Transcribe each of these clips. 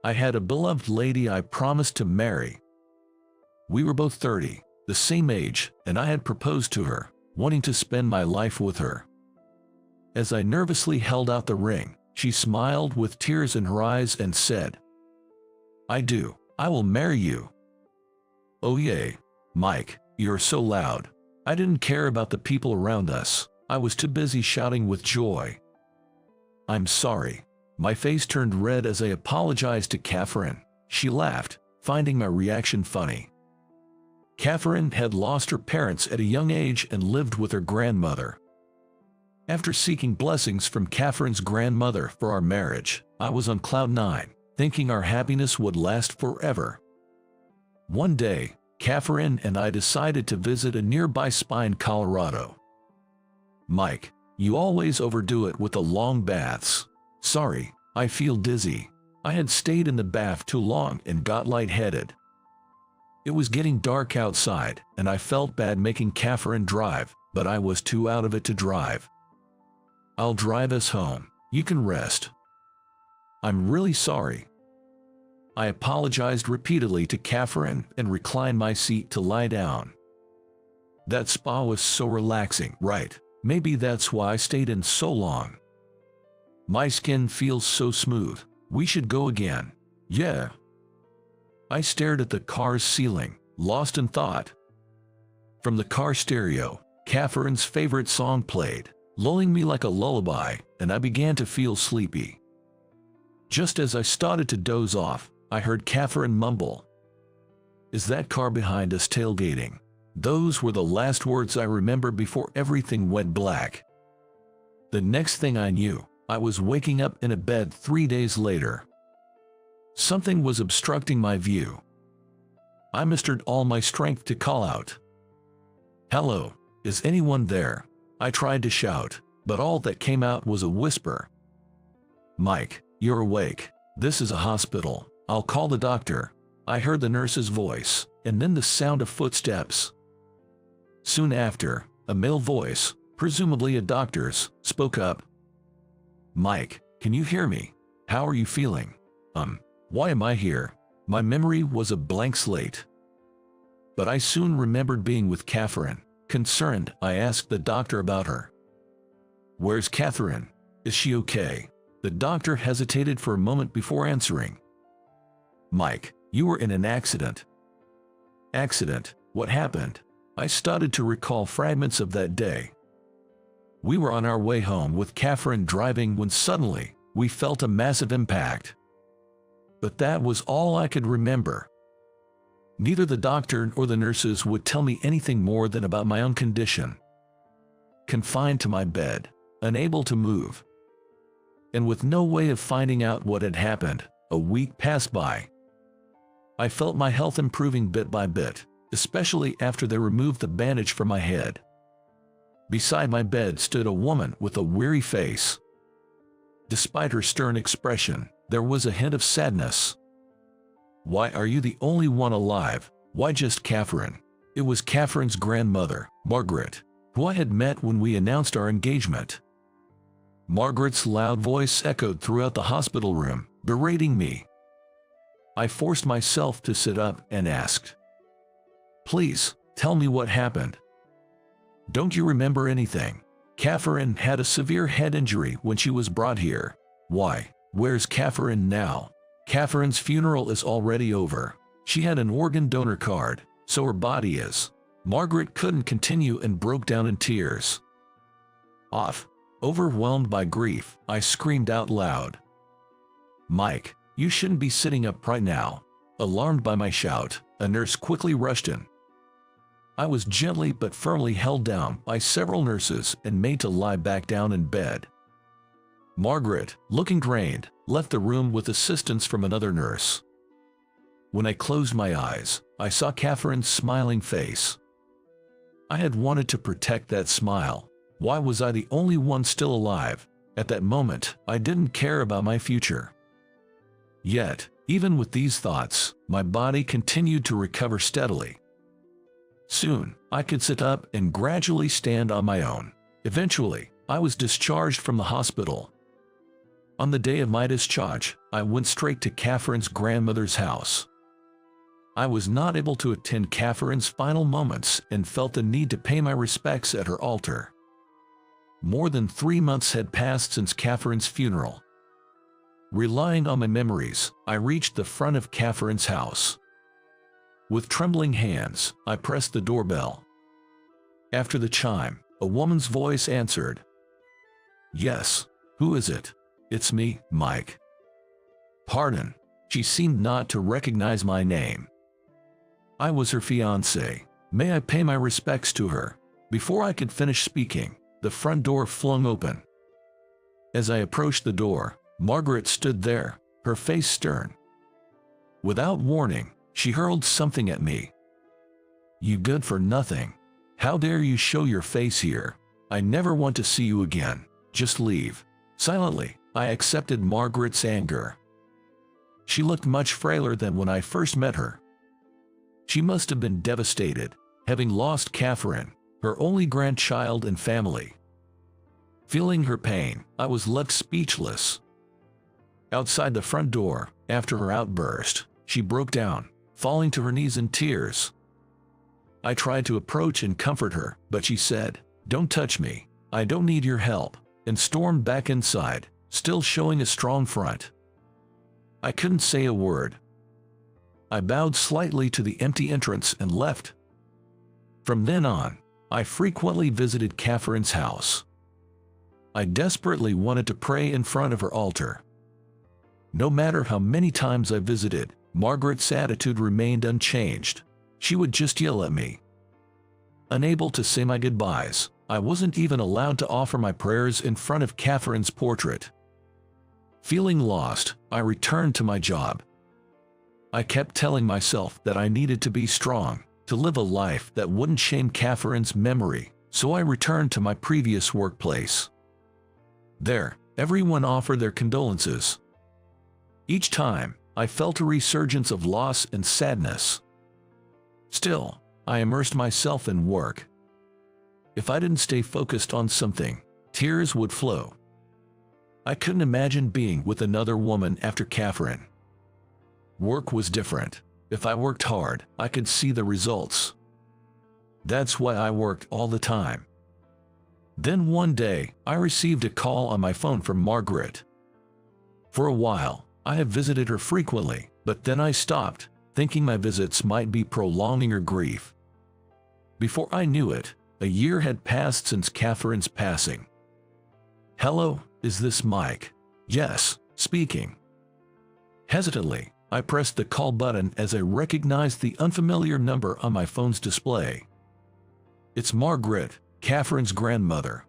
I had a beloved lady I promised to marry. We were both 30, the same age, and I had proposed to her, wanting to spend my life with her. As I nervously held out the ring, she smiled with tears in her eyes and said, "I do. I will marry you." Oh yay, Mike, you're so loud. I didn't care about the people around us. I was too busy shouting with joy. "I'm sorry." My face turned red as I apologized to Catherine. She laughed, finding my reaction funny. Catherine had lost her parents at a young age and lived with her grandmother. After seeking blessings from Catherine's grandmother for our marriage, I was on cloud nine, thinking our happiness would last forever. One day, Catherine and I decided to visit a nearby spa in Colorado. "Mike, you always overdo it with the long baths." "Sorry, I feel dizzy." I had stayed in the bath too long and got lightheaded. It was getting dark outside, and I felt bad making Catherine drive, but I was too out of it to drive. "I'll drive us home. You can rest." "I'm really sorry." I apologized repeatedly to Catherine and reclined my seat to lie down. That spa was so relaxing, right? Maybe that's why I stayed in so long. "My skin feels so smooth. We should go again." "Yeah." I stared at the car's ceiling, lost in thought. From the car stereo, Catherine's favorite song played, lulling me like a lullaby, and I began to feel sleepy. Just as I started to doze off, I heard Catherine mumble, "Is that car behind us tailgating?" Those were the last words I remember before everything went black. The next thing I knew, I was waking up in a bed 3 days later. Something was obstructing my view. I mustered all my strength to call out, "Hello, is anyone there?" I tried to shout, but all that came out was a whisper. "Mike, you're awake. This is a hospital. I'll call the doctor." I heard the nurse's voice, and then the sound of footsteps. Soon after, a male voice, presumably a doctor's, spoke up. "Mike, can you hear me? How are you feeling?" Why am I here?" My memory was a blank slate. But I soon remembered being with Catherine. Concerned, I asked the doctor about her. "Where's Catherine? Is she okay?" The doctor hesitated for a moment before answering. "Mike, you were in an accident." "Accident? What happened?" I started to recall fragments of that day. "We were on our way home with Catherine driving when suddenly, we felt a massive impact." But that was all I could remember. Neither the doctor or the nurses would tell me anything more than about my own condition. Confined to my bed, unable to move, and with no way of finding out what had happened, a week passed by. I felt my health improving bit by bit, especially after they removed the bandage from my head. Beside my bed stood a woman with a weary face. Despite her stern expression, there was a hint of sadness. "Why are you the only one alive? Why just Catherine?" It was Catherine's grandmother, Margaret, who I had met when we announced our engagement. Margaret's loud voice echoed throughout the hospital room, berating me. I forced myself to sit up and asked, "Please, tell me what happened." "Don't you remember anything? Catherine had a severe head injury when she was brought here." "Why? Where's Catherine now?" "Catherine's funeral is already over. She had an organ donor card, so her body is." Margaret couldn't continue and broke down in tears. Overwhelmed by grief, I screamed out loud, "Mike, you shouldn't be sitting up right now." Alarmed by my shout, a nurse quickly rushed in. I was gently but firmly held down by several nurses and made to lie back down in bed. Margaret, looking drained, left the room with assistance from another nurse. When I closed my eyes, I saw Catherine's smiling face. I had wanted to protect that smile. Why was I the only one still alive? At that moment, I didn't care about my future. Yet, even with these thoughts, my body continued to recover steadily. Soon, I could sit up and gradually stand on my own. Eventually, I was discharged from the hospital. On the day of my discharge, I went straight to Catherine's grandmother's house. I was not able to attend Catherine's final moments and felt the need to pay my respects at her altar. More than 3 months had passed since Catherine's funeral. Relying on my memories, I reached the front of Catherine's house. With trembling hands, I pressed the doorbell. After the chime, a woman's voice answered. "Yes, who is it?" "It's me, Mike." "Pardon." She seemed not to recognize my name. I was her fiancé. "May I pay my respects to her?" Before I could finish speaking, the front door flung open. As I approached the door, Margaret stood there, her face stern. Without warning, she hurled something at me. "You good for nothing. How dare you show your face here? I never want to see you again. Just leave." Silently, I accepted Margaret's anger. She looked much frailer than when I first met her. She must have been devastated, having lost Catherine, her only grandchild and family. Feeling her pain, I was left speechless. Outside the front door, after her outburst, she broke down, falling to her knees in tears. I tried to approach and comfort her, but she said, "Don't touch me, I don't need your help," and stormed back inside, still showing a strong front. I couldn't say a word. I bowed slightly to the empty entrance and left. From then on, I frequently visited Catherine's house. I desperately wanted to pray in front of her altar. No matter how many times I visited, Margaret's attitude remained unchanged. She would just yell at me. Unable to say my goodbyes, I wasn't even allowed to offer my prayers in front of Catherine's portrait. Feeling lost, I returned to my job. I kept telling myself that I needed to be strong, to live a life that wouldn't shame Catherine's memory, so I returned to my previous workplace. There, everyone offered their condolences. Each time, I felt a resurgence of loss and sadness. Still, I immersed myself in work. If I didn't stay focused on something, tears would flow. I couldn't imagine being with another woman after Catherine. Work was different. If I worked hard, I could see the results. That's why I worked all the time. Then one day, I received a call on my phone from Margaret. For a while, I have visited her frequently, but then I stopped, thinking my visits might be prolonging her grief. Before I knew it, a year had passed since Catherine's passing. "Hello, is this Mike?" "Yes, speaking." Hesitantly, I pressed the call button as I recognized the unfamiliar number on my phone's display. "It's Margaret, Catherine's grandmother."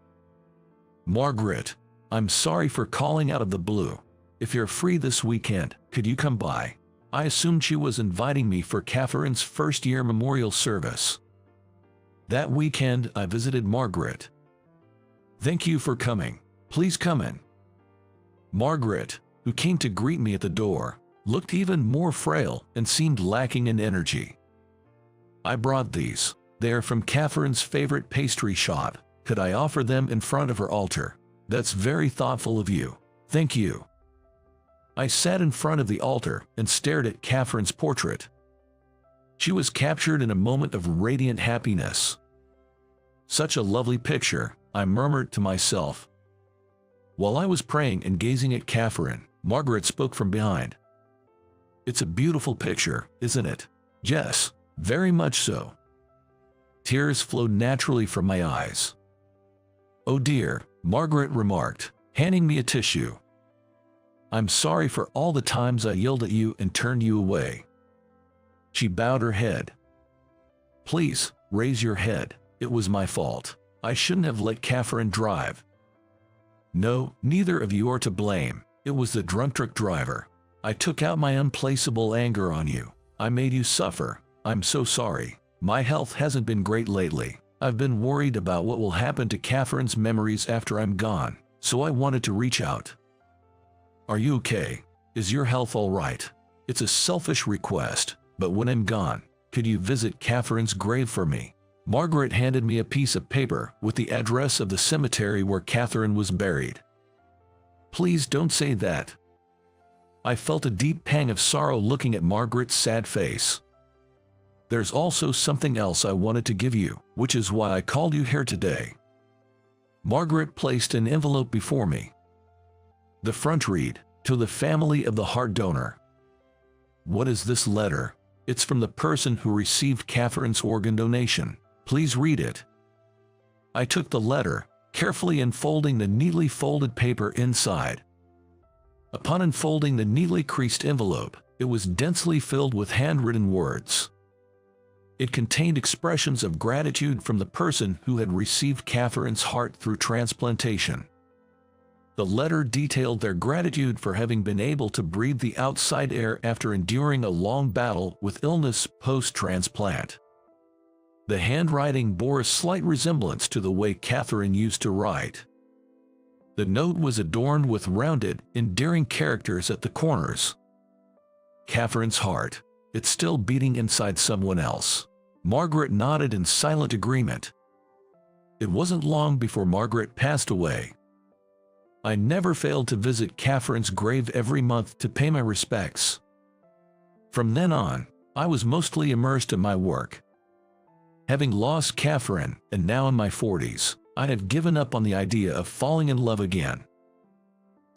"Margaret, I'm sorry for calling out of the blue. If you're free this weekend, could you come by?" I assumed she was inviting me for Catherine's first-year memorial service. That weekend, I visited Margaret. "Thank you for coming. Please come in." Margaret, who came to greet me at the door, looked even more frail and seemed lacking in energy. "I brought these. They are from Catherine's favorite pastry shop. Could I offer them in front of her altar?" "That's very thoughtful of you. Thank you." I sat in front of the altar and stared at Catherine's portrait. She was captured in a moment of radiant happiness. "Such a lovely picture," I murmured to myself. While I was praying and gazing at Catherine, Margaret spoke from behind. "It's a beautiful picture, isn't it?" "Yes, very much so." Tears flowed naturally from my eyes. "Oh dear," Margaret remarked, handing me a tissue. "I'm sorry for all the times I yelled at you and turned you away." She bowed her head. "Please, raise your head. It was my fault. I shouldn't have let Catherine drive." "No, neither of you are to blame. It was the drunk truck driver. I took out my unplaceable anger on you. I made you suffer. I'm so sorry. My health hasn't been great lately. I've been worried about what will happen to Catherine's memories after I'm gone, so I wanted to reach out." "Are you okay? Is your health all right? It's a selfish request, but when I'm gone, could you visit Catherine's grave for me?" Margaret handed me a piece of paper with the address of the cemetery where Catherine was buried. please don't say that." I felt a deep pang of sorrow looking at Margaret's sad face. "There's also something else I wanted to give you, which is why I called you here today." Margaret placed an envelope before me. The front read, "To the family of the heart donor." "What is this letter?" "It's from the person who received Catherine's organ donation. Please read it." I took the letter, carefully unfolding the neatly folded paper inside. Upon unfolding the neatly creased envelope, it was densely filled with handwritten words. It contained expressions of gratitude from the person who had received Catherine's heart through transplantation. The letter detailed their gratitude for having been able to breathe the outside air after enduring a long battle with illness post-transplant. The handwriting bore a slight resemblance to the way Catherine used to write. The note was adorned with rounded, endearing characters at the corners. "Catherine's heart. It's still beating inside someone else." Margaret nodded in silent agreement. It wasn't long before Margaret passed away. I never failed to visit Catherine's grave every month to pay my respects. From then on, I was mostly immersed in my work. Having lost Catherine, and now in my 40s, I had given up on the idea of falling in love again.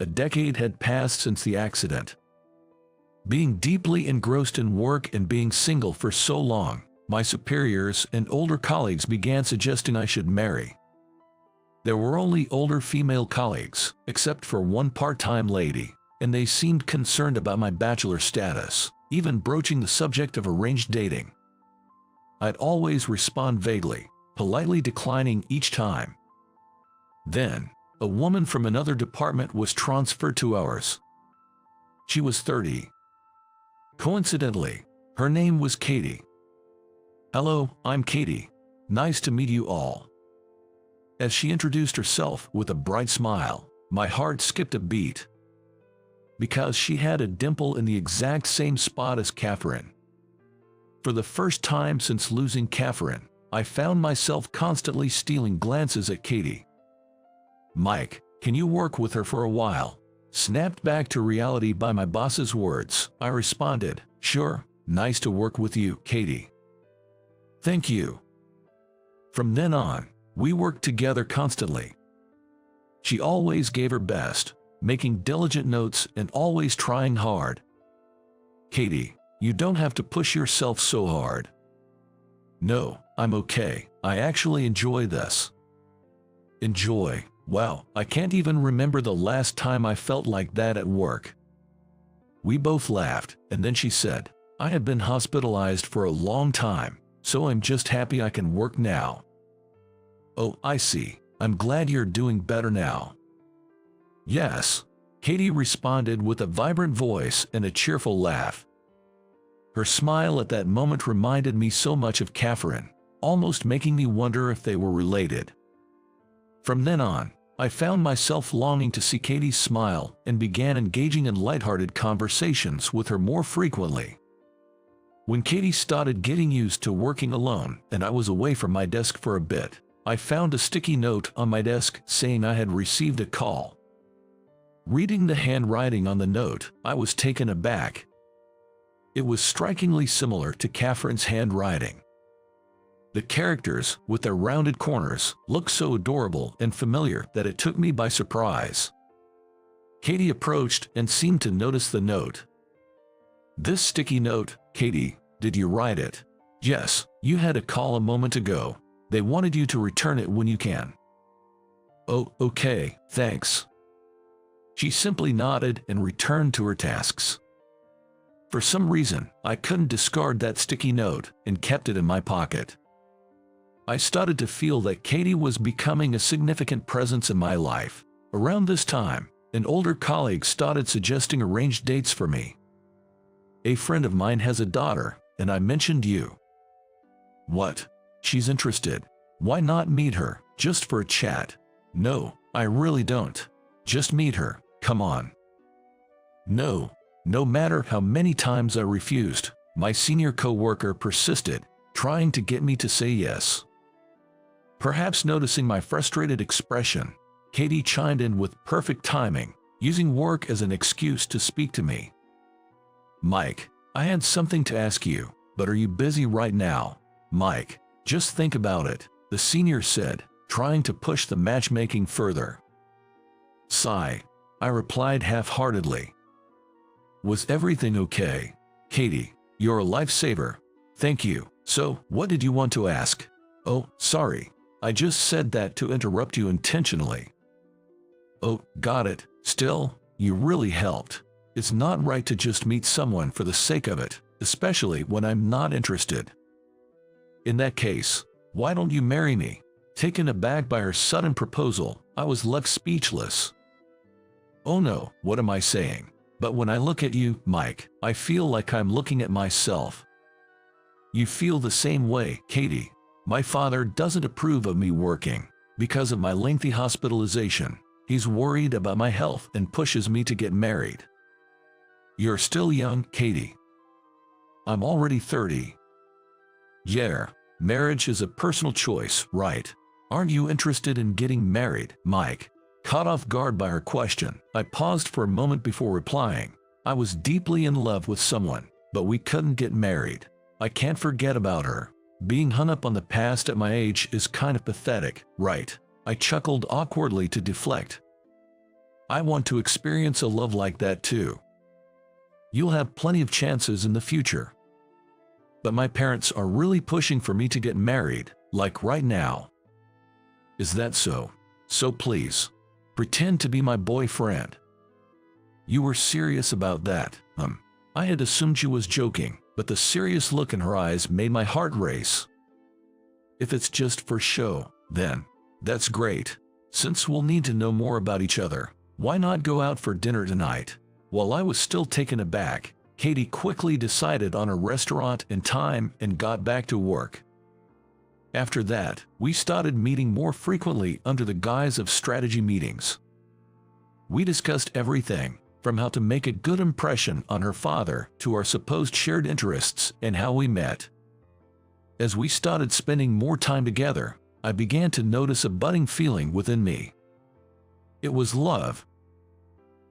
A decade had passed since the accident. Being deeply engrossed in work and being single for so long, my superiors and older colleagues began suggesting I should marry. There were only older female colleagues, except for one part-time lady, and they seemed concerned about my bachelor status, even broaching the subject of arranged dating. I'd always respond vaguely, politely declining each time. Then, a woman from another department was transferred to ours. She was 30. Coincidentally, her name was Katie. "Hello, I'm Katie. Nice to meet you all." As she introduced herself with a bright smile, my heart skipped a beat. Because she had a dimple in the exact same spot as Catherine. For the first time since losing Catherine, I found myself constantly stealing glances at Katie. "Mike, can you work with her for a while?" Snapped back to reality by my boss's words, I responded, "Sure, nice to work with you, Katie." "Thank you." From then on, we worked together constantly. She always gave her best, making diligent notes and always trying hard. "Katie, you don't have to push yourself so hard." "No, I'm okay. I actually enjoy this." "Enjoy? Wow, I can't even remember the last time I felt like that at work." We both laughed, and then she said, "I have been hospitalized for a long time, so I'm just happy I can work now." "Oh, I see. I'm glad you're doing better now." "Yes," Katie responded with a vibrant voice and a cheerful laugh. Her smile at that moment reminded me so much of Catherine, almost making me wonder if they were related. From then on, I found myself longing to see Katie smile and began engaging in lighthearted conversations with her more frequently. When Katie started getting used to working alone and I was away from my desk for a bit, I found a sticky note on my desk saying I had received a call. Reading the handwriting on the note, I was taken aback. It was strikingly similar to Catherine's handwriting. The characters, with their rounded corners, looked so adorable and familiar that it took me by surprise. Katie approached and seemed to notice the note. "This sticky note, Katie, did you write it?" "Yes, you had a call a moment ago. They wanted you to return it when you can." "Oh, okay, thanks." She simply nodded and returned to her tasks. For some reason, I couldn't discard that sticky note and kept it in my pocket. I started to feel that Katie was becoming a significant presence in my life. Around this time, an older colleague started suggesting arranged dates for me. "A friend of mine has a daughter, and I mentioned you." "What? She's interested. Why not meet her, just for a chat?" "No, I really don't. Just meet her, come on." No. No matter how many times I refused, my senior coworker persisted, trying to get me to say yes. Perhaps noticing my frustrated expression, Katie chimed in with perfect timing. using work as an excuse to speak to me. Mike, I had something to ask you, but are you busy right now? Mike, just think about it, the senior said, trying to push the matchmaking further. Sigh. I replied half-heartedly. Was everything okay? Katie, you're a lifesaver. Thank you. So, what did you want to ask? Oh, sorry. I just said that to interrupt you intentionally. Oh, got it. Still, you really helped. It's not right to just meet someone for the sake of it, especially when I'm not interested. In that case, why don't you marry me? Taken aback by her sudden proposal, I was left speechless. Oh no, what am I saying? But when I look at you, Mike, I feel like I'm looking at myself. You feel the same way, Katie. My father doesn't approve of me working. Because of my lengthy hospitalization, he's worried about my health and pushes me to get married. You're still young, Katie. I'm already 30. Yeah, marriage is a personal choice, right? Aren't you interested in getting married, Mike? Caught off guard by her question, I paused for a moment before replying. I was deeply in love with someone, but we couldn't get married. I can't forget about her. Being hung up on the past at my age is kind of pathetic, right? I chuckled awkwardly to deflect. I want to experience a love like that too. You'll have plenty of chances in the future. But my parents are really pushing for me to get married, like right now. Is that so? So please, pretend to be my boyfriend. You were serious about that, I had assumed she was joking, but the serious look in her eyes made my heart race. If it's just for show, then that's great. Since we'll need to know more about each other, why not go out for dinner tonight? While I was still taken aback, Katie quickly decided on a restaurant and time and got back to work. After that, we started meeting more frequently under the guise of strategy meetings. We discussed everything, from how to make a good impression on her father to our supposed shared interests and how we met. As we started spending more time together, I began to notice a budding feeling within me. It was love.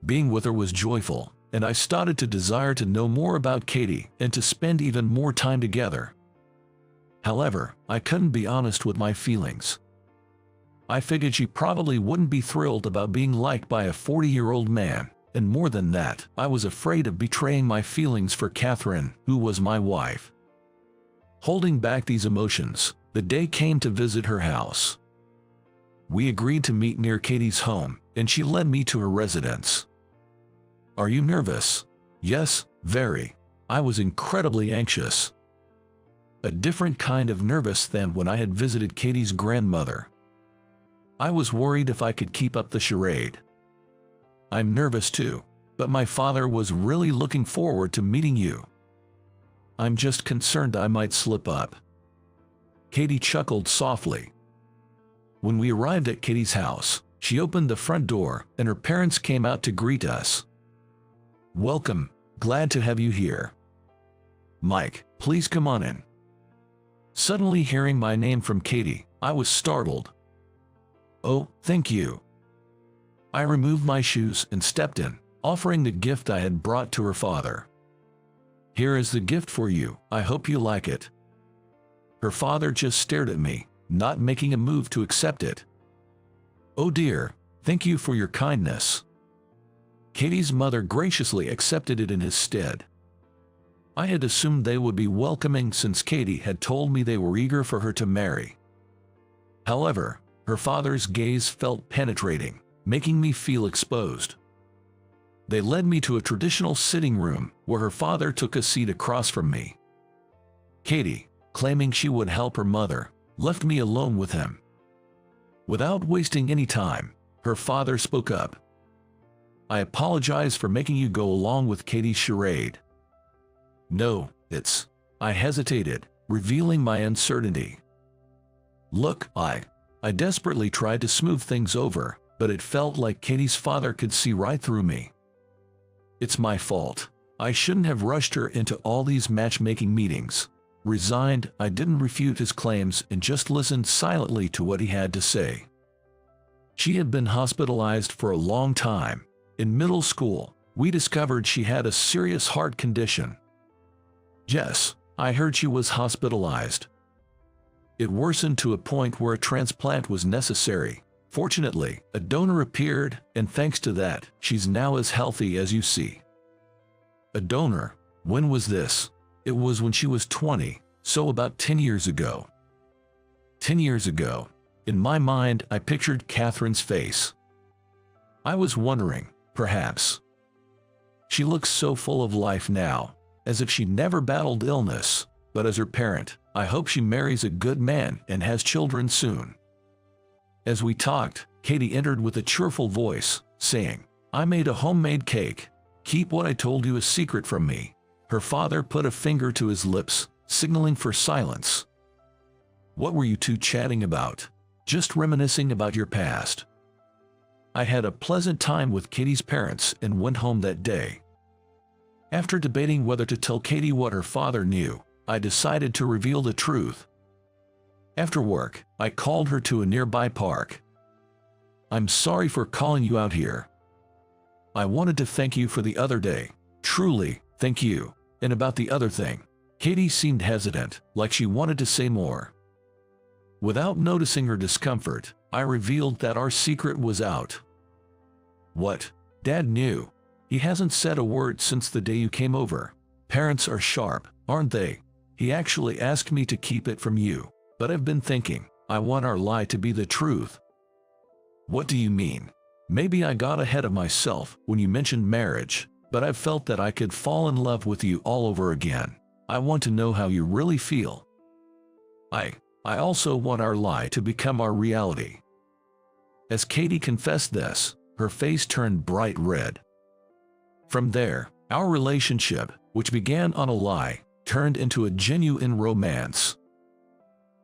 Being with her was joyful, and I started to desire to know more about Katie and to spend even more time together. However, I couldn't be honest with my feelings. I figured she probably wouldn't be thrilled about being liked by a 40-year-old man, and more than that, I was afraid of betraying my feelings for Catherine, who was my wife. Holding back these emotions, the day came to visit her house. We agreed to meet near Katie's home, and she led me to her residence. Are you nervous? Yes, very. I was incredibly anxious. A different kind of nervous than when I had visited Katie's grandmother. I was worried if I could keep up the charade. I'm nervous too, but my father was really looking forward to meeting you. I'm just concerned I might slip up. Katie chuckled softly. When we arrived at Katie's house, she opened the front door and her parents came out to greet us. Welcome, glad to have you here. Mike, please come on in. Suddenly hearing my name from Katie, I was startled. Oh, thank you. I removed my shoes and stepped in, offering the gift I had brought to her father. Here is the gift for you, I hope you like it. Her father just stared at me, not making a move to accept it. Oh dear, thank you for your kindness. Katie's mother graciously accepted it in his stead. I had assumed they would be welcoming since Katie had told me they were eager for her to marry. However, her father's gaze felt penetrating, making me feel exposed. They led me to a traditional sitting room where her father took a seat across from me. Katie, claiming she would help her mother, left me alone with him. Without wasting any time, her father spoke up. I apologize for making you go along with Katie's charade. No, I hesitated, revealing my uncertainty. Look, I desperately tried to smooth things over, but it felt like Katie's father could see right through me. It's my fault. I shouldn't have rushed her into all these matchmaking meetings. Resigned, I didn't refute his claims and just listened silently to what he had to say. She had been hospitalized for a long time, In middle school, we discovered she had a serious heart condition. Yes, I heard she was hospitalized. It worsened to a point where a transplant was necessary. Fortunately, a donor appeared, and thanks to that, she's now as healthy as you see. A donor? When was this? It was when she was 20, so about 10 years ago. 10 years ago. In my mind, I pictured Catherine's face. I was wondering, perhaps. She looks so full of life now, as if she never battled illness, but as her parent, I hope she marries a good man and has children soon. As we talked, Katie entered with a cheerful voice, saying, "I made a homemade cake. Keep what I told you a secret from me." Her father put a finger to his lips, signaling for silence. "What were you two chatting about?" "Just reminiscing about your past." I had a pleasant time with Katie's parents and went home that day. After debating whether to tell Katie what her father knew, I decided to reveal the truth. After work, I called her to a nearby park. "I'm sorry for calling you out here. I wanted to thank you for the other day. Truly, thank you. And about the other thing." Katie seemed hesitant, like she wanted to say more. Without noticing her discomfort, I revealed that our secret was out. "What? Dad knew? He hasn't said a word since the day you came over. Parents are sharp, aren't they? He actually asked me to keep it from you, but I've been thinking, I want our lie to be the truth." "What do you mean?" "Maybe I got ahead of myself when you mentioned marriage, but I've felt that I could fall in love with you all over again. I want to know how you really feel. I also want our lie to become our reality." As Katie confessed this, her face turned bright red. From there, our relationship, which began on a lie, turned into a genuine romance.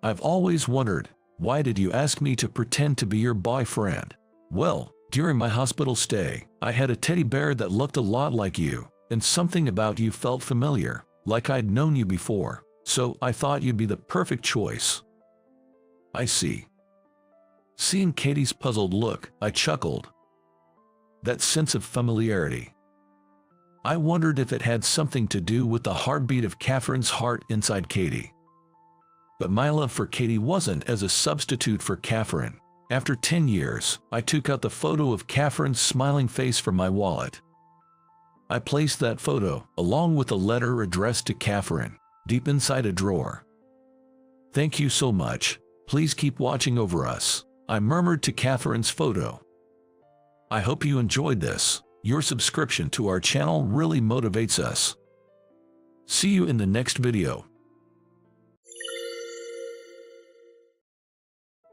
"I've always wondered, why did you ask me to pretend to be your boyfriend?" "Well, during my hospital stay, I had a teddy bear that looked a lot like you, and something about you felt familiar, like I'd known you before, so I thought you'd be the perfect choice." "I see." Seeing Katie's puzzled look, I chuckled. That sense of familiarity. I wondered if it had something to do with the heartbeat of Catherine's heart inside Katie. But my love for Katie wasn't as a substitute for Catherine. After 10 years, I took out the photo of Catherine's smiling face from my wallet. I placed that photo, along with a letter addressed to Catherine, deep inside a drawer. "Thank you so much. Please keep watching over us," I murmured to Catherine's photo. I hope you enjoyed this. Your subscription to our channel really motivates us. See you in the next video.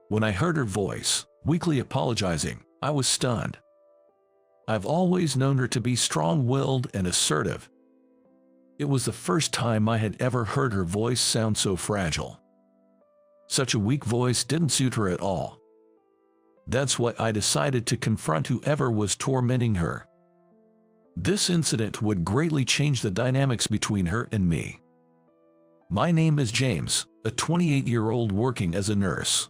When I heard her voice, weakly apologizing, I was stunned. I've always known her to be strong-willed and assertive. It was the first time I had ever heard her voice sound so fragile. Such a weak voice didn't suit her at all. That's why I decided to confront whoever was tormenting her. This incident would greatly change the dynamics between her and me. My name is James, a 28-year-old working as a nurse.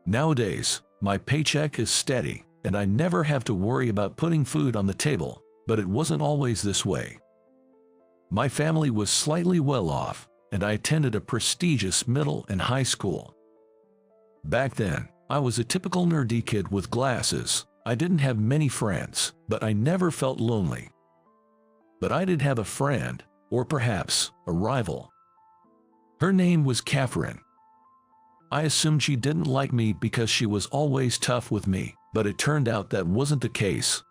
Nowadays, my paycheck is steady, and I never have to worry about putting food on the table, but it wasn't always this way. My family was slightly well off, and I attended a prestigious middle and high school. Back then, I was a typical nerdy kid with glasses. I didn't have many friends, but I never felt lonely. But I did have a friend, or perhaps a rival. Her name was Catherine. I assumed she didn't like me because she was always tough with me, but it turned out that wasn't the case.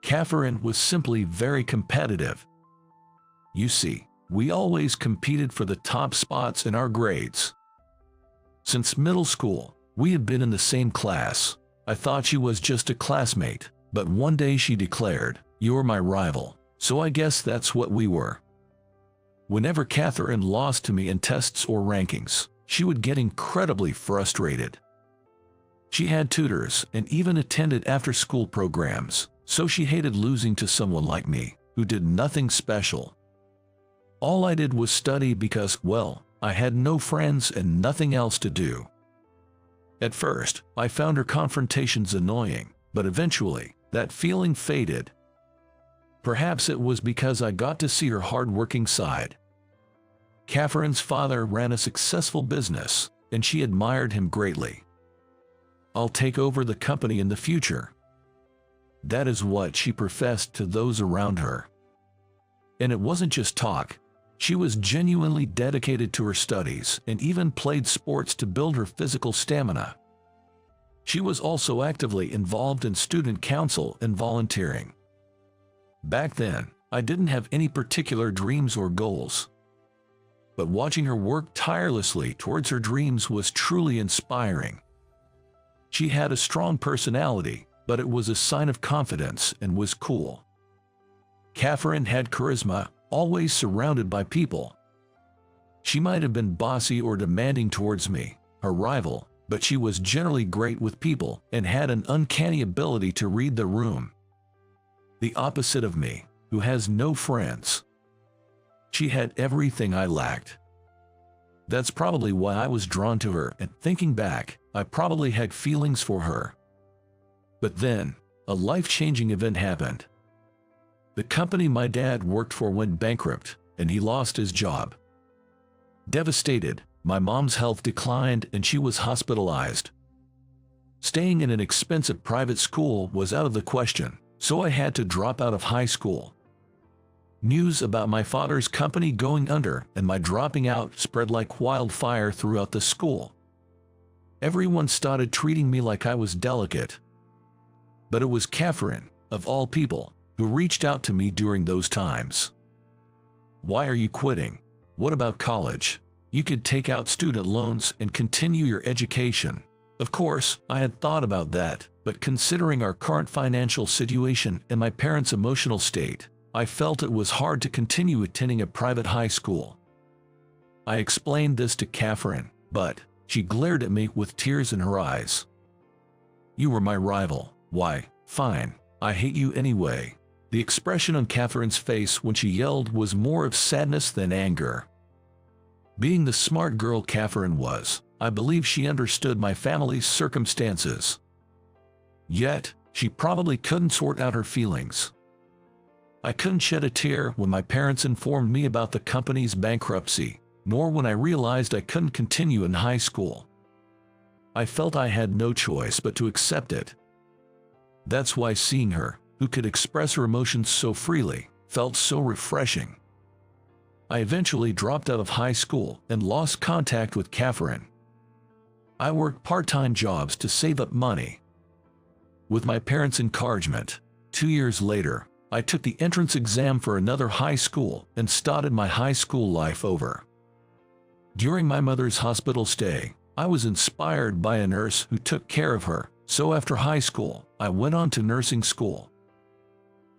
Catherine was simply very competitive. You see, we always competed for the top spots in our grades. Since middle school, we had been in the same class. I thought she was just a classmate, but one day she declared, "You're my rival," so I guess that's what we were. Whenever Catherine lost to me in tests or rankings, she would get incredibly frustrated. She had tutors and even attended after-school programs, so she hated losing to someone like me, who did nothing special. All I did was study because, well, I had no friends and nothing else to do. At first, I found her confrontations annoying, but eventually, that feeling faded. Perhaps it was because I got to see her hard-working side. Catherine's father ran a successful business, and she admired him greatly. "I'll take over the company in the future." That is what she professed to those around her. And it wasn't just talk. She was genuinely dedicated to her studies and even played sports to build her physical stamina. She was also actively involved in student council and volunteering. Back then, I didn't have any particular dreams or goals. But watching her work tirelessly towards her dreams was truly inspiring. She had a strong personality, but it was a sign of confidence and was cool. Catherine had charisma, always surrounded by people. She might have been bossy or demanding towards me, her rival, but she was generally great with people and had an uncanny ability to read the room. The opposite of me, who has no friends. She had everything I lacked. That's probably why I was drawn to her, and thinking back, I probably had feelings for her. But then, a life-changing event happened. The company my dad worked for went bankrupt, and he lost his job. Devastated, my mom's health declined and she was hospitalized. Staying in an expensive private school was out of the question, so I had to drop out of high school. News about my father's company going under and my dropping out spread like wildfire throughout the school. Everyone started treating me like I was delicate. But it was Catherine, of all people, who reached out to me during those times. "Why are you quitting? What about college? You could take out student loans and continue your education." Of course, I had thought about that, but considering our current financial situation and my parents' emotional state, I felt it was hard to continue attending a private high school. I explained this to Catherine, but she glared at me with tears in her eyes. "You were my rival. Why, fine, I hate you anyway." The expression on Catherine's face when she yelled was more of sadness than anger. Being the smart girl Catherine was, I believe she understood my family's circumstances. Yet, she probably couldn't sort out her feelings. I couldn't shed a tear when my parents informed me about the company's bankruptcy, nor when I realized I couldn't continue in high school. I felt I had no choice but to accept it. That's why seeing her, who could express her emotions so freely, felt so refreshing. I eventually dropped out of high school and lost contact with Catherine. I worked part-time jobs to save up money. With my parents' encouragement, 2 years later, I took the entrance exam for another high school and started my high school life over. During my mother's hospital stay, I was inspired by a nurse who took care of her, so after high school, I went on to nursing school.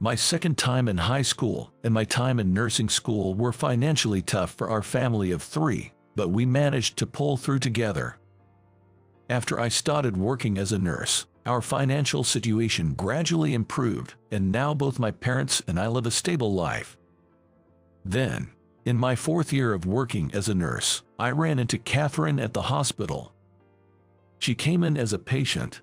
My second time in high school and my time in nursing school were financially tough for our family of 3, but we managed to pull through together. After I started working as a nurse, our financial situation gradually improved, and now both my parents and I live a stable life. Then, in my 4th year of working as a nurse, I ran into Catherine at the hospital. She came in as a patient.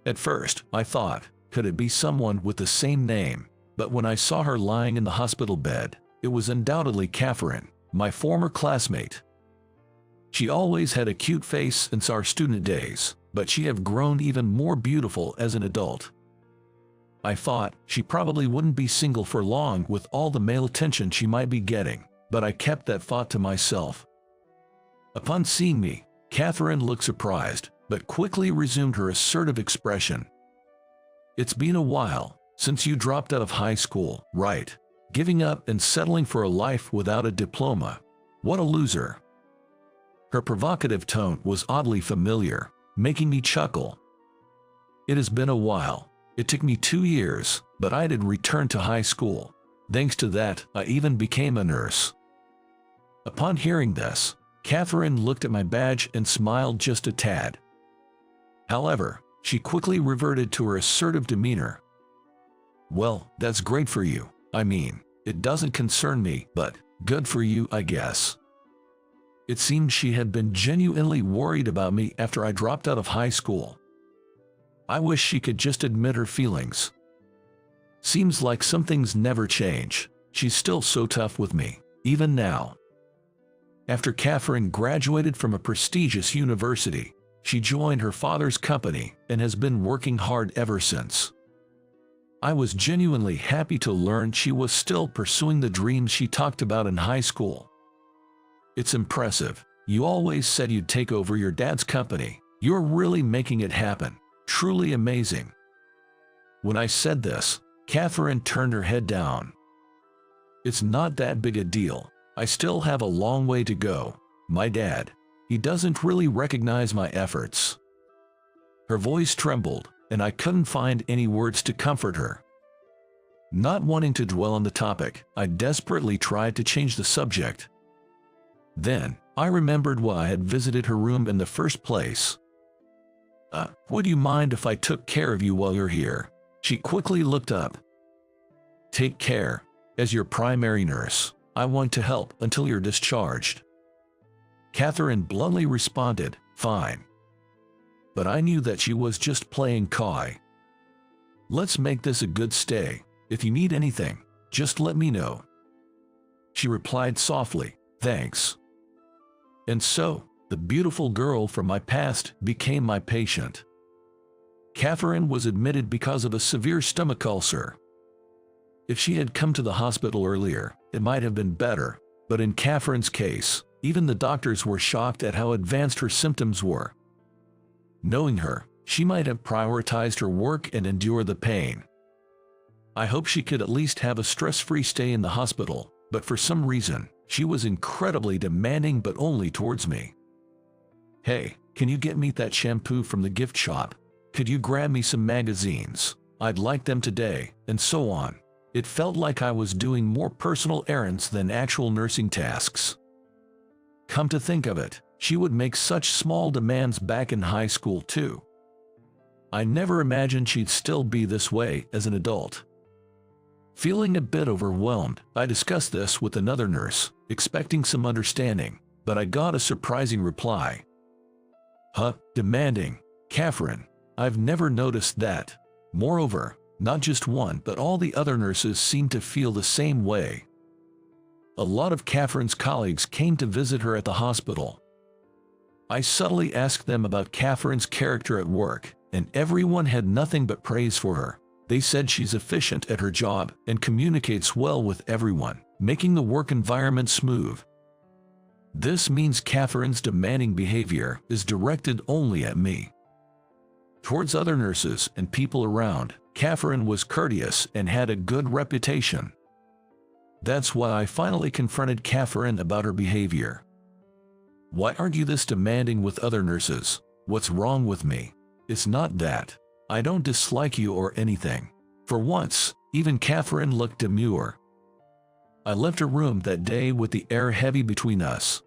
At first, I thought, could it be someone with the same name? But when I saw her lying in the hospital bed, it was undoubtedly Catherine, my former classmate. She always had a cute face since our student days, but she had grown even more beautiful as an adult. I thought she probably wouldn't be single for long with all the male attention she might be getting, but I kept that thought to myself. Upon seeing me, Catherine looked surprised, but quickly resumed her assertive expression. "It's been a while since you dropped out of high school, right? Giving up and settling for a life without a diploma. What a loser." Her provocative tone was oddly familiar, making me chuckle. It has been a while. It took me 2 years, but I did return to high school. Thanks to that, I even became a nurse. Upon hearing this, Catherine looked at my badge and smiled just a tad. However, she quickly reverted to her assertive demeanor. "Well, that's great for you. I mean, it doesn't concern me, but good for you, I guess." It seemed she had been genuinely worried about me after I dropped out of high school. I wish she could just admit her feelings. Seems like some things never change. She's still so tough with me, even now. After Catherine graduated from a prestigious university, she joined her father's company and has been working hard ever since. I was genuinely happy to learn she was still pursuing the dreams she talked about in high school. It's impressive. You always said you'd take over your dad's company. You're really making it happen. Truly amazing. When I said this, Catherine turned her head down. It's not that big a deal. I still have a long way to go. My dad, he doesn't really recognize my efforts. Her voice trembled, and I couldn't find any words to comfort her. Not wanting to dwell on the topic, I desperately tried to change the subject. Then, I remembered why I had visited her room in the first place. Would you mind if I took care of you while you're here? She quickly looked up. Take care. As your primary nurse, I want to help until you're discharged. Catherine bluntly responded, fine. But I knew that she was just playing coy. Let's make this a good stay. If you need anything, just let me know. She replied softly, thanks. And so, the beautiful girl from my past became my patient. Catherine was admitted because of a severe stomach ulcer. If she had come to the hospital earlier, it might have been better, but in Catherine's case, even the doctors were shocked at how advanced her symptoms were. Knowing her, she might have prioritized her work and endure the pain. I hope she could at least have a stress-free stay in the hospital, but for some reason, she was incredibly demanding but only towards me. Hey, can you get me that shampoo from the gift shop? Could you grab me some magazines? I'd like them today, and so on. It felt like I was doing more personal errands than actual nursing tasks. Come to think of it, she would make such small demands back in high school too. I never imagined she'd still be this way as an adult. Feeling a bit overwhelmed, I discussed this with another nurse, expecting some understanding, but I got a surprising reply. Demanding? Catherine, I've never noticed that. Moreover, not just one but all the other nurses seemed to feel the same way. A lot of Catherine's colleagues came to visit her at the hospital. I subtly asked them about Catherine's character at work, and everyone had nothing but praise for her. They said she's efficient at her job and communicates well with everyone, making the work environment smooth. This means Catherine's demanding behavior is directed only at me. Towards other nurses and people around, Catherine was courteous and had a good reputation. That's why I finally confronted Catherine about her behavior. Why aren't you this demanding with other nurses? What's wrong with me? It's not that. I don't dislike you or anything. For once, even Catherine looked demure. I left her room that day with the air heavy between us.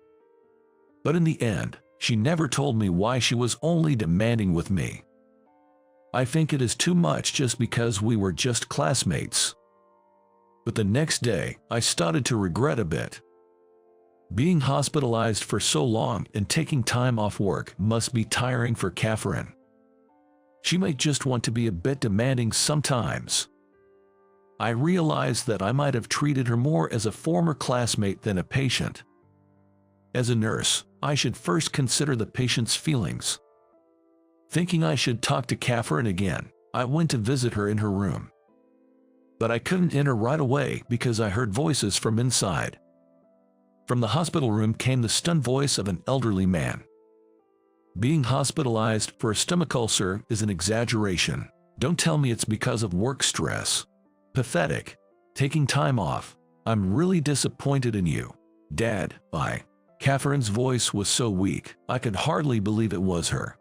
But in the end, she never told me why she was only demanding with me. I think it is too much just because we were just classmates. But the next day, I started to regret a bit. Being hospitalized for so long and taking time off work must be tiring for Catherine. She might just want to be a bit demanding sometimes. I realized that I might have treated her more as a former classmate than a patient. As a nurse, I should first consider the patient's feelings. Thinking I should talk to Catherine again, I went to visit her in her room. But I couldn't enter right away because I heard voices from inside. From the hospital room came the stunned voice of an elderly man. Being hospitalized for a stomach ulcer is an exaggeration. Don't tell me it's because of work stress. Pathetic. Taking time off. I'm really disappointed in you. Dad, bye. Catherine's voice was so weak, I could hardly believe it was her.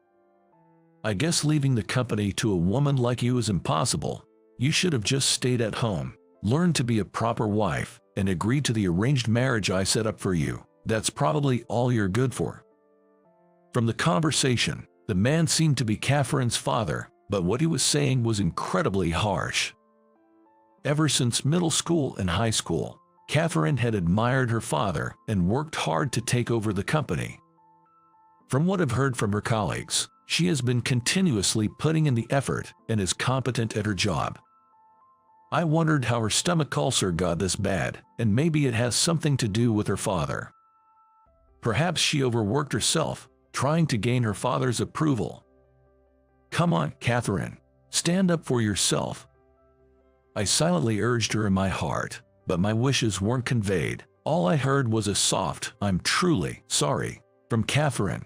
I guess leaving the company to a woman like you is impossible. You should have just stayed at home, learned to be a proper wife, and agreed to the arranged marriage I set up for you. That's probably all you're good for. From the conversation, the man seemed to be Catherine's father, but what he was saying was incredibly harsh. Ever since middle school and high school, Catherine had admired her father and worked hard to take over the company. From what I've heard from her colleagues, She has been continuously putting in the effort and is competent at her job. I wondered how her stomach ulcer got this bad, and maybe it has something to do with her father. Perhaps she overworked herself, trying to gain her father's approval. Come on, Catherine, stand up for yourself. I silently urged her in my heart, but my wishes weren't conveyed. All I heard was a soft, "I'm truly sorry," from Catherine.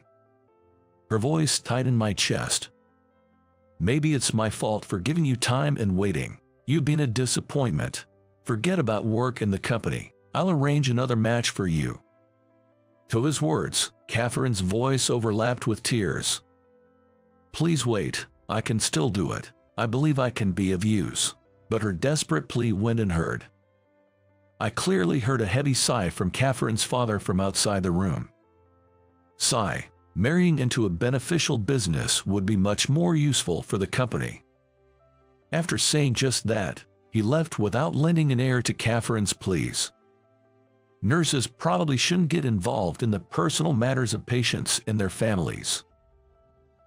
Her voice tightened my chest. Maybe it's my fault for giving you time and waiting. You've been a disappointment. Forget about work and the company. I'll arrange another match for you. To his words, Catherine's voice overlapped with tears. Please wait, I can still do it. I believe I can be of use. But her desperate plea went unheard. I clearly heard a heavy sigh from Catherine's father from outside the room. Sigh. Marrying into a beneficial business would be much more useful for the company. After saying just that, he left without lending an ear to Catherine's pleas. Nurses probably shouldn't get involved in the personal matters of patients and their families.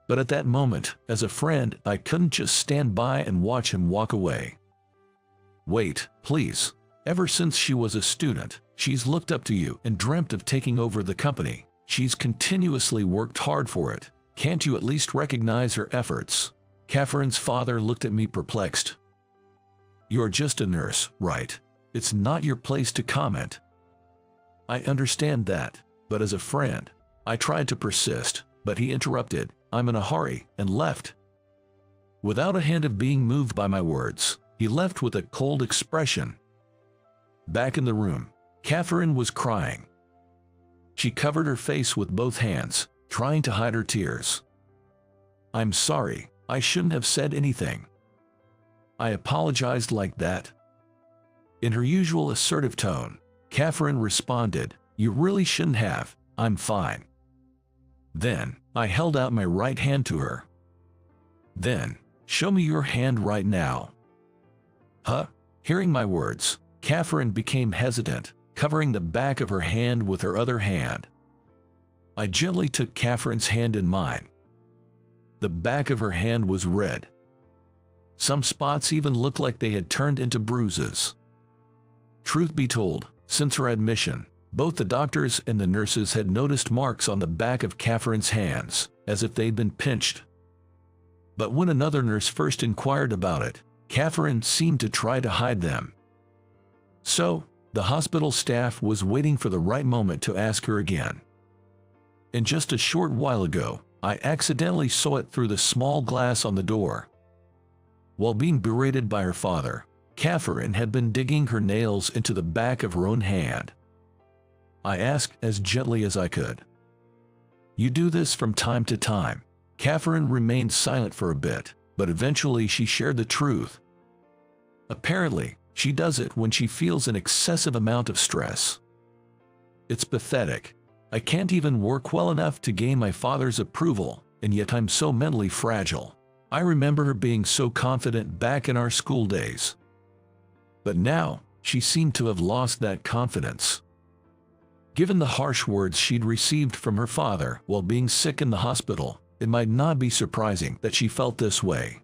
But at that moment, as a friend, I couldn't just stand by and watch him walk away. Wait, please. Ever since she was a student, she's looked up to you and dreamt of taking over the company. She's continuously worked hard for it. Can't you at least recognize her efforts? Catherine's father looked at me perplexed. You're just a nurse, right? It's not your place to comment. I understand that, but as a friend, I tried to persist, but he interrupted. I'm in a hurry, and left. Without a hint of being moved by my words, he left with a cold expression. Back in the room, Catherine was crying. She covered her face with both hands, trying to hide her tears. I'm sorry, I shouldn't have said anything. I apologized like that. In her usual assertive tone, Catherine responded, You really shouldn't have, I'm fine. Then, I held out my right hand to her. Then, show me your hand right now. Huh? Hearing my words, Catherine became hesitant, covering the back of her hand with her other hand. I gently took Catherine's hand in mine. The back of her hand was red. Some spots even looked like they had turned into bruises. Truth be told, since her admission, both the doctors and the nurses had noticed marks on the back of Catherine's hands, as if they'd been pinched. But when another nurse first inquired about it, Catherine seemed to try to hide them. So, the hospital staff was waiting for the right moment to ask her again. And just a short while ago, I accidentally saw it through the small glass on the door. While being berated by her father, Catherine had been digging her nails into the back of her own hand. I asked as gently as I could. You do this from time to time. Catherine remained silent for a bit, but eventually she shared the truth. Apparently, she does it when she feels an excessive amount of stress. It's pathetic. I can't even work well enough to gain my father's approval, and yet I'm so mentally fragile. I remember her being so confident back in our school days. But now, she seemed to have lost that confidence. Given the harsh words she'd received from her father while being sick in the hospital, it might not be surprising that she felt this way.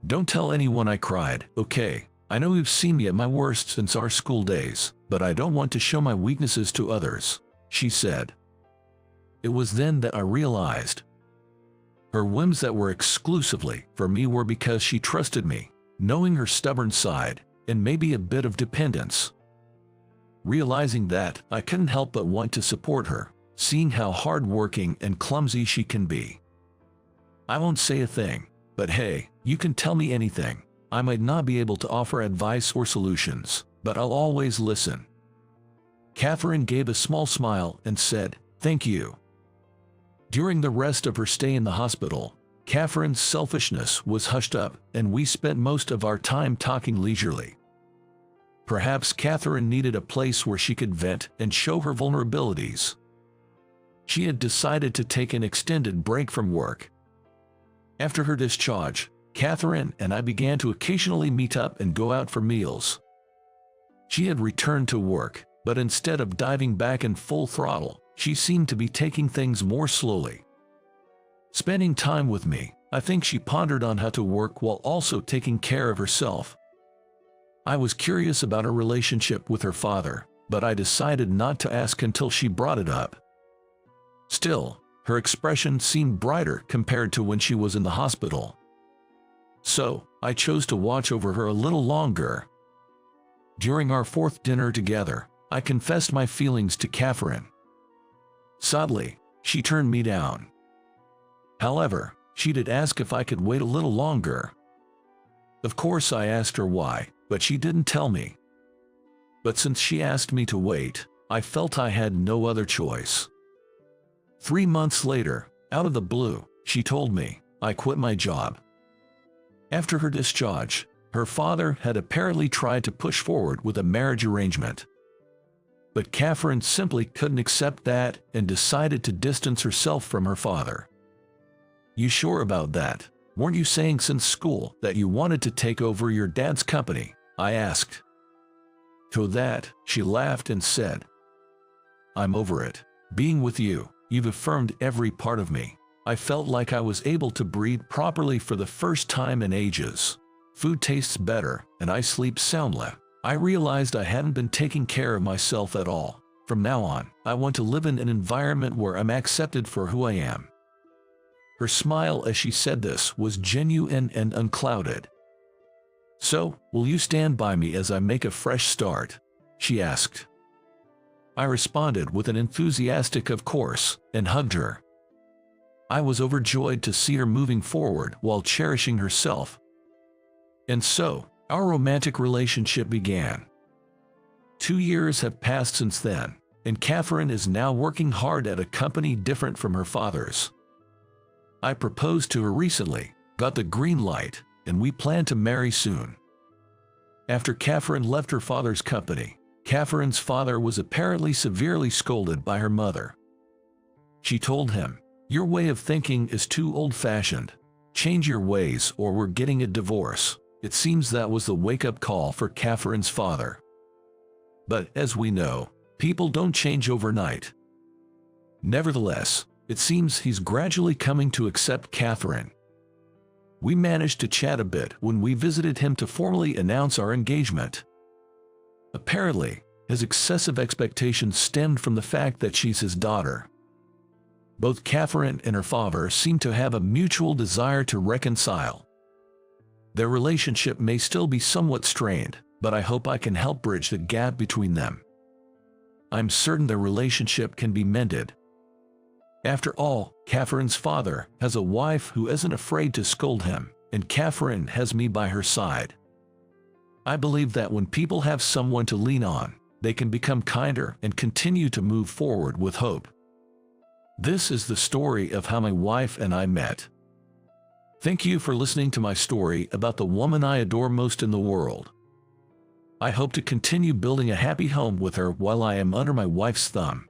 Don't tell anyone I cried, okay? I know you've seen me at my worst since our school days, but I don't want to show my weaknesses to others, she said. It was then that I realized. Her whims that were exclusively for me were because she trusted me, knowing her stubborn side, and maybe a bit of dependence. Realizing that, I couldn't help but want to support her, seeing how hardworking and clumsy she can be. I won't say a thing, but hey, you can tell me anything. I might not be able to offer advice or solutions, but I'll always listen. Catherine gave a small smile and said, Thank you. During the rest of her stay in the hospital, Catherine's selfishness was hushed up, and we spent most of our time talking leisurely. Perhaps Catherine needed a place where she could vent and show her vulnerabilities. She had decided to take an extended break from work. After her discharge, Catherine and I began to occasionally meet up and go out for meals. She had returned to work, but instead of diving back in full throttle, she seemed to be taking things more slowly. spending time with me. I think she pondered on how to work while also taking care of herself. I was curious about her relationship with her father, but I decided not to ask until she brought it up. Still, her expression seemed brighter compared to when she was in the hospital. So, I chose to watch over her a little longer. During our fourth dinner together, I confessed my feelings to Catherine. Sadly, she turned me down. However, she did ask if I could wait a little longer. Of course, I asked her why, but she didn't tell me. But since she asked me to wait, I felt I had no other choice. 3 months later, out of the blue, she told me, I quit my job. After her discharge, her father had apparently tried to push forward with a marriage arrangement. But Catherine simply couldn't accept that and decided to distance herself from her father. You sure about that? Weren't you saying since school that you wanted to take over your dad's company? I asked. To that, she laughed and said, I'm over it. Being with you, you've affirmed every part of me. I felt like I was able to breathe properly for the first time in ages. Food tastes better, and I sleep soundly. I realized I hadn't been taking care of myself at all. From now on, I want to live in an environment where I'm accepted for who I am. Her smile as she said this was genuine and unclouded. So, will you stand by me as I make a fresh start? She asked. I responded with an enthusiastic of course, and hugged her. I was overjoyed to see her moving forward while cherishing herself. And so, our romantic relationship began. 2 years have passed since then, and Catherine is now working hard at a company different from her father's. I proposed to her recently, got the green light, and we plan to marry soon. After Catherine left her father's company, Catherine's father was apparently severely scolded by her mother. She told him, your way of thinking is too old-fashioned. Change your ways or we're getting a divorce. It seems that was the wake-up call for Catherine's father. But as we know, people don't change overnight. Nevertheless, it seems he's gradually coming to accept Catherine. We managed to chat a bit when we visited him to formally announce our engagement. Apparently, his excessive expectations stemmed from the fact that she's his daughter. Both Catherine and her father seem to have a mutual desire to reconcile. Their relationship may still be somewhat strained, but I hope I can help bridge the gap between them. I'm certain their relationship can be mended. After all, Catherine's father has a wife who isn't afraid to scold him, and Catherine has me by her side. I believe that when people have someone to lean on, they can become kinder and continue to move forward with hope. This is the story of how my wife and I met. Thank you for listening to my story about the woman I adore most in the world. I hope to continue building a happy home with her while I am under my wife's thumb.